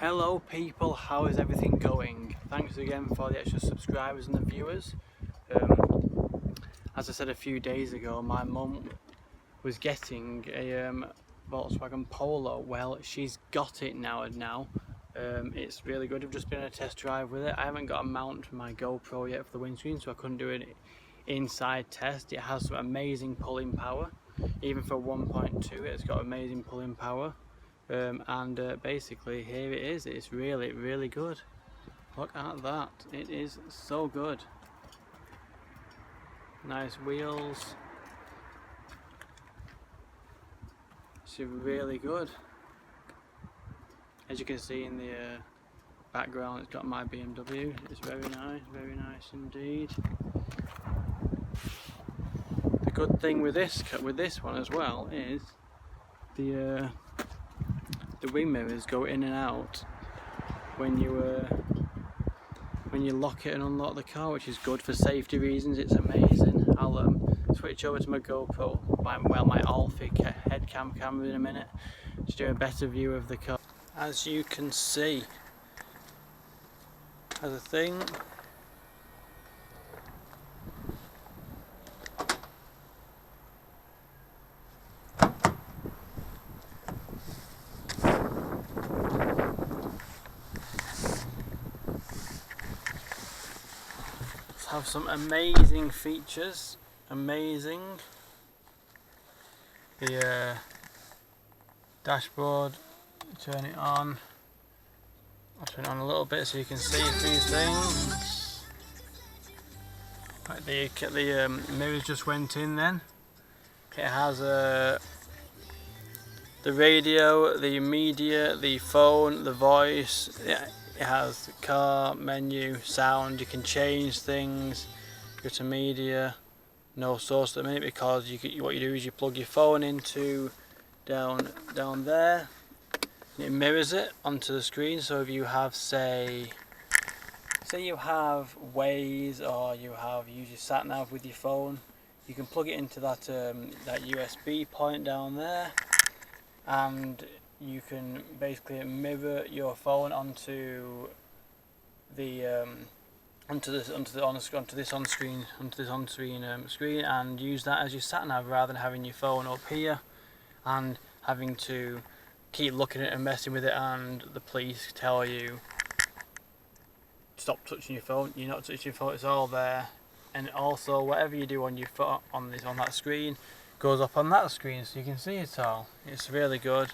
Hello people, how is everything going? Thanks again for the extra subscribers and the viewers. As I said a few days ago, my mum was getting a Volkswagen Polo. Well, she's got it now. It's really good. I've just been on a test drive with it. I haven't got a mount for my GoPro yet for the windscreen, so I couldn't do an inside test. It has some amazing pulling power. Even for 1.2, it's got amazing pulling power. Basically here it is. It's really good. Look at that, it is so good. Nice wheels. It's really good. As you can see in the background, it's got my BMW. It's very nice indeed. The good thing with this one as well is the wing mirrors go in and out when you lock it and unlock the car, which is good for safety reasons. It's amazing. I'll switch over to my GoPro, my OLFI head cam camera in a minute to do a better view of the car. As you can see, as a thing, have some amazing features. Amazing. The dashboard, turn it on. I'll turn it on a little bit so you can see a few things. Like the mirrors just went in then. It has the radio, the media, the phone, the voice. It has the car, menu, sound. You can change things. Go to media. No source at the minute because what you do is you plug your phone into down there, and it mirrors it onto the screen. So if you have say you have Waze, or you use your sat nav with your phone, you can plug it into that USB point down there, and you can basically mirror your phone onto this on-screen screen, and use that as your sat nav rather than having your phone up here and having to keep looking at it and messing with it, and the police tell you stop touching your phone. You're not touching your phone, it's all there. And also whatever you do on your phone on that screen goes up on that screen, so you can see it all. It's really good.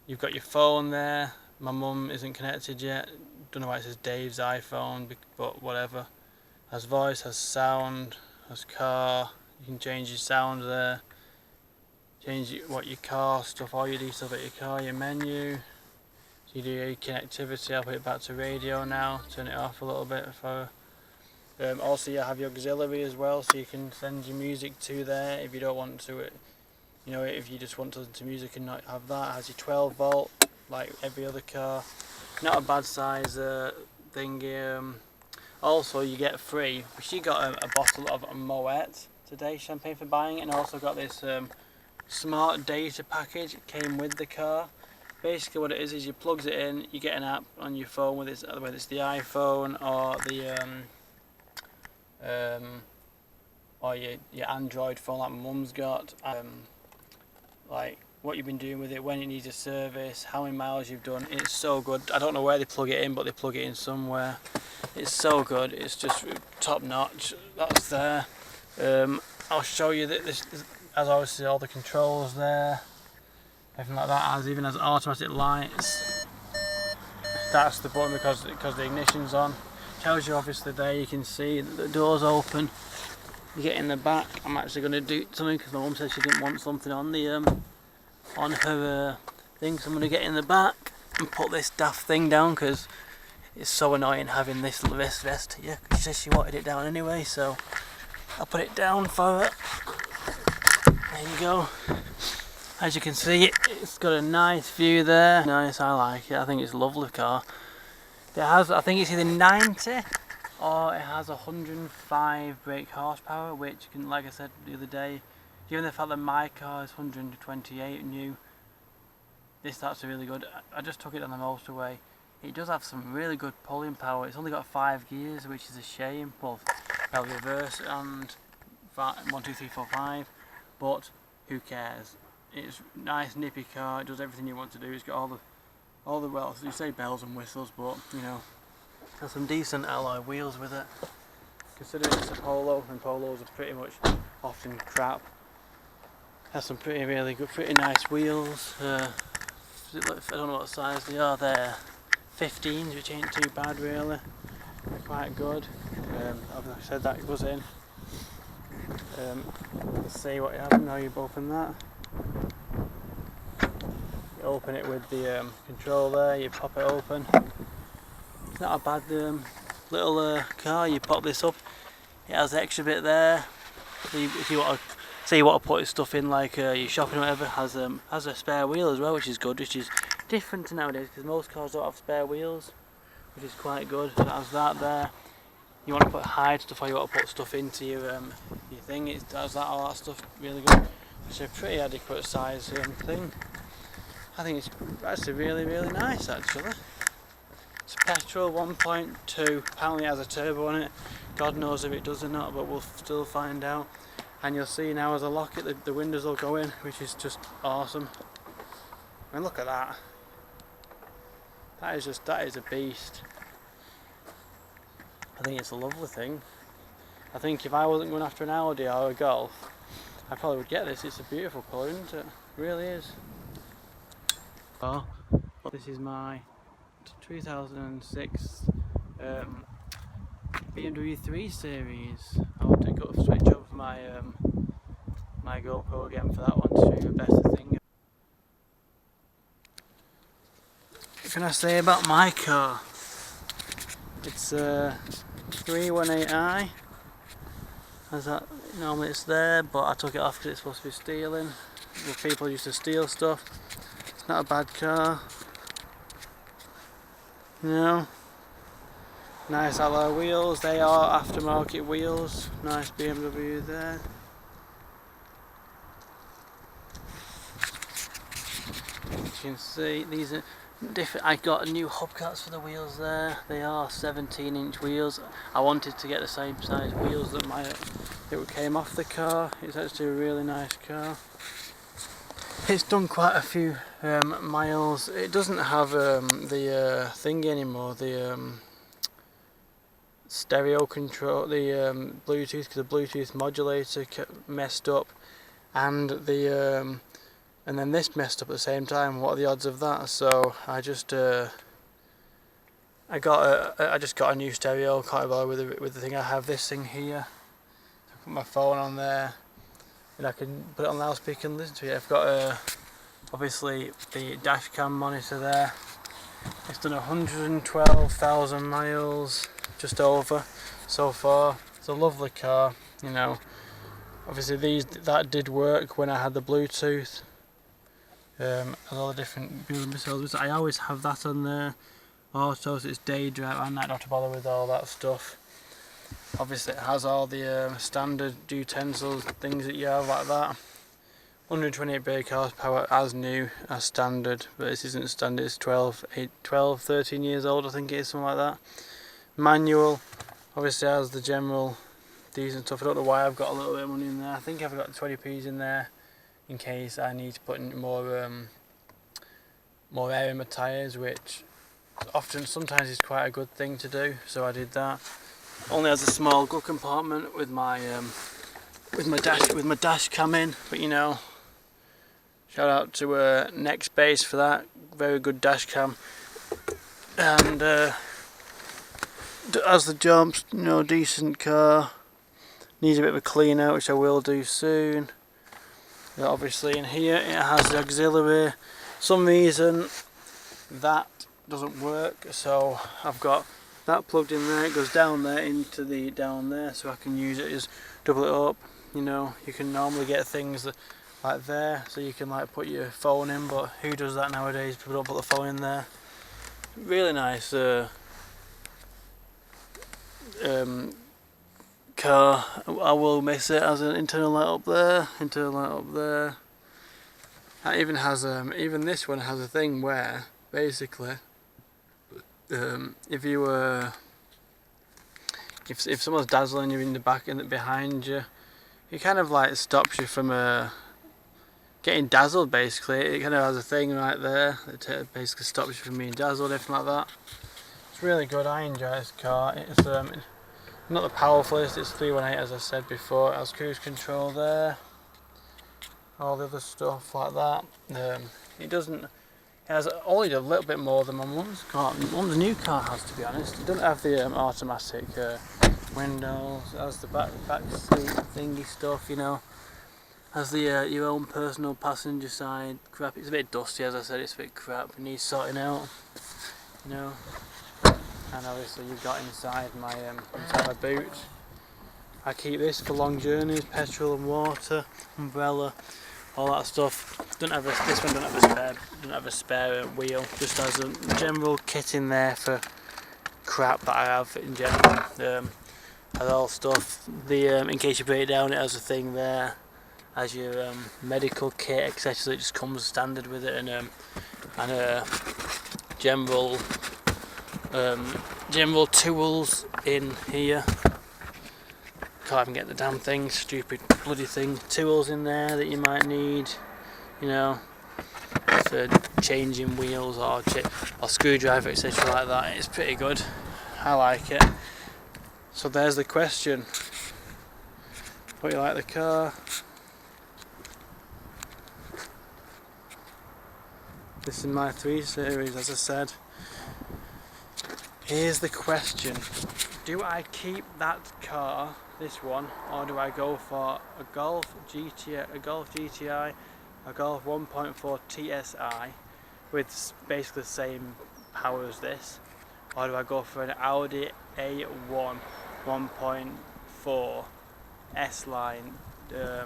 You've got your phone there. My mum isn't connected yet. Don't know why it says Dave's iPhone, but whatever. Has voice, has sound, has car. You can change your sound there. Change what your car stuff, all you do stuff at your car, your menu. So you do your connectivity. I'll put it back to radio now. Turn it off a little bit for. Also, you have your auxiliary as well, so you can send your music to there if you don't want to. You know, if you just want to listen to music and not have that. It has your 12 volt like every other car. Not a bad size thing. Also, you get free. She got a bottle of Moet today, champagne for buying, and also got this smart data package. It came with the car. Basically, what it is you plug it in. You get an app on your phone, whether it's the iPhone or the or your Android phone like my mum's got. Like what you've been doing with it, when it needs a service, how many miles you've done. It's so good. I don't know where they plug it in, but they plug it in somewhere. It's so good. It's just top notch. That's there. I'll show you that this has obviously all the controls there, everything like that. Even has automatic lights. That's the button because the ignition's on. Tells you obviously there. You can see that the door's open. You get in the back. I'm actually going to do something because my mum said she didn't want something on the on her thing, so I'm going to get in the back and put this daft thing down because it's so annoying having this vest here. She said she wanted it down anyway, so I'll put it down for her. There you go. As you can see, it's got a nice view there. Nice, I like it. I think it's a lovely car. It has, I think it's either 90 or it has 105 brake horsepower, which can, like I said the other day, given the fact that my car is 128 new, this starts really good. I just took it on the motorway. it does have some really good pulling power. It's only got 5 gears, which is a shame, both reverse and 1, 2, 3, 4, 5, but who cares? It's a nice nippy car, it does everything you want to do. It's got all the well, you say bells and whistles, but you know, has some decent alloy wheels with it. Considering it's a Polo, and Polos are pretty much often crap. Has some really good, pretty nice wheels. I don't know what size they are. They're 15s, which ain't too bad really. They're quite good. I've said that goes in. Let's see what you have now. You open that. You open it with the control there. You pop it open. It's not a bad little car. You pop this up. It has the extra bit there. So if you want to say you want to put stuff in, like your shopping or whatever, has a spare wheel as well, which is good, which is different to nowadays because most cars don't have spare wheels, which is quite good. So it has that there. You want to hide stuff, or you want to put stuff into your thing. It does that, all that stuff really good. It's a pretty adequate size thing. I think it's actually really nice actually. It's a petrol 1.2. Apparently it has a turbo on it. God knows if it does or not, but we'll still find out. And you'll see now as I lock it, the windows will go in, which is just awesome. I mean, look at that. That is a beast. I think it's a lovely thing. I think if I wasn't going after an Audi or a Golf, I probably would get this. It's a beautiful colour, isn't it? It really is. Oh, this is my 2006 BMW 3 Series. I want to go switch up my my GoPro again for that one to show you a better thing. What can I say about my car? It's a 318i. As that, normally it's there, but I took it off because it's supposed to be stealing. The people used to steal stuff. It's not a bad car. You know, nice alloy wheels. They are aftermarket wheels. Nice BMW there. As you can see, these are different. I got new hubcaps for the wheels there. They are 17-inch wheels. I wanted to get the same size wheels that it came off the car. It's actually a really nice car. It's done quite a few miles. It doesn't have the thing anymore, the stereo control, the Bluetooth, because the Bluetooth modulator messed up, and and then this messed up at the same time. What are the odds of that? So I just I just got a new stereo. Can't bother with the thing. I have this thing here. So I put my phone on there, and I can put it on loudspeaker and listen to it. I've got obviously the dash cam monitor there. It's done 112,000 miles, just over so far. It's a lovely car, you know. Obviously that did work when I had the Bluetooth. And all the different missiles. I always have that on there. Auto, so it's day drive and night, not to bother with all that stuff. Obviously it has all the standard utensils, things that you have like that. 128 brake horsepower as new, as standard, but this isn't standard, it's 12, 13 years old I think it is, something like that. Manual, obviously has the general decent stuff. I don't know why I've got a little bit of money in there. I think I've got 20p's in there in case I need to put in more air in my tyres, which sometimes is quite a good thing to do, so I did that. Only has a small glove compartment with my dash cam in, but you know, shout out to Next Base for that, very good dash cam, and as the jumps, you know, decent car. Needs a bit of a clean out, which I will do soon. Obviously in here it has the auxiliary. Some reason that doesn't work, so I've got that plugged in there. It goes down there into the down there, so I can use it as double it up. You know, you can normally get things like there, so you can like put your phone in, but who does that nowadays? People don't put the phone in there. Really nice car. I will miss it. Has an internal light up there, internal light up there. That even has even this one has a thing where basically if someone's dazzling you in the back and behind you, it kind of like stops you from getting dazzled. Basically, it kind of has a thing right there that basically stops you from being dazzled, anything like that. It's really good. I enjoy this car. It's not the powerfulest. It's 318, as I said before. It has cruise control there, all the other stuff like that. It has only a little bit more than my mum's car. Mum's new car has, to be honest. It doesn't have the automatic windows. It has the back seat thingy stuff, you know. Has the your own personal passenger side crap. It's a bit dusty, as I said. It's a bit crap. It needs sorting out, you know. And obviously you've got inside my boot. I keep this for long journeys, petrol and water, umbrella, all that stuff. This one don't have a spare wheel. Just has a general kit in there for crap that I have in general. Has all stuff. In case you break it down, it has a thing there. Has your medical kit, etc. It just comes standard with it, and general tools in here. Can't even get the damn thing, stupid bloody thing. Tools in there that you might need, you know, for changing wheels or screwdriver, etc. like that. It's pretty good. I like it. So there's the question. What do you like the car? This is my 3 Series, as I said. Here's the question. Do I keep that car, this one, or do I go for a Golf GTI, a Golf 1.4 TSI with basically the same power as this, or do I go for an Audi A1 1.4 S-Line, I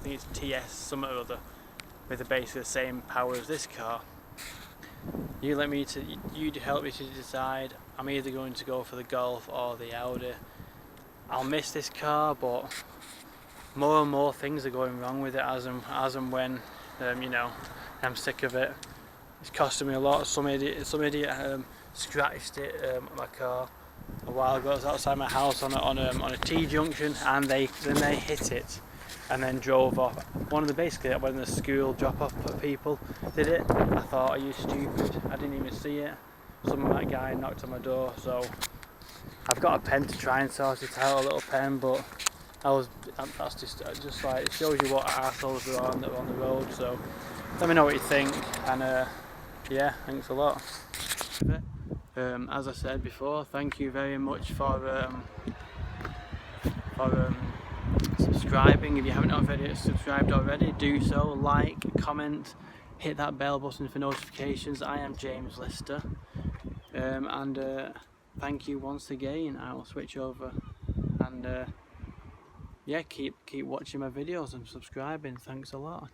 think it's TS something or other, with basically the same power as this car? You help me to decide. I'm either going to go for the Golf or the Audi. I'll miss this car, but more and more things are going wrong with it as and when, you know, I'm sick of it. It's costing me a lot. Some idiot scratched it, my car, a while ago. It was outside my house on a T-junction, and then they hit it and then drove off. One of the school drop-off people did it. I thought, are you stupid? I didn't even see it. That guy knocked on my door, so I've got a pen to try and sort it out, a little pen, but that's just like, it shows you what arseholes there are on the road. So let me know what you think, and yeah, thanks a lot. As I said before, thank you very much for subscribing. If you haven't already subscribed already, do so. Like, comment, hit that bell button for notifications. I am James Lister, and thank you once again. I will switch over and yeah, keep watching my videos and subscribing. Thanks a lot.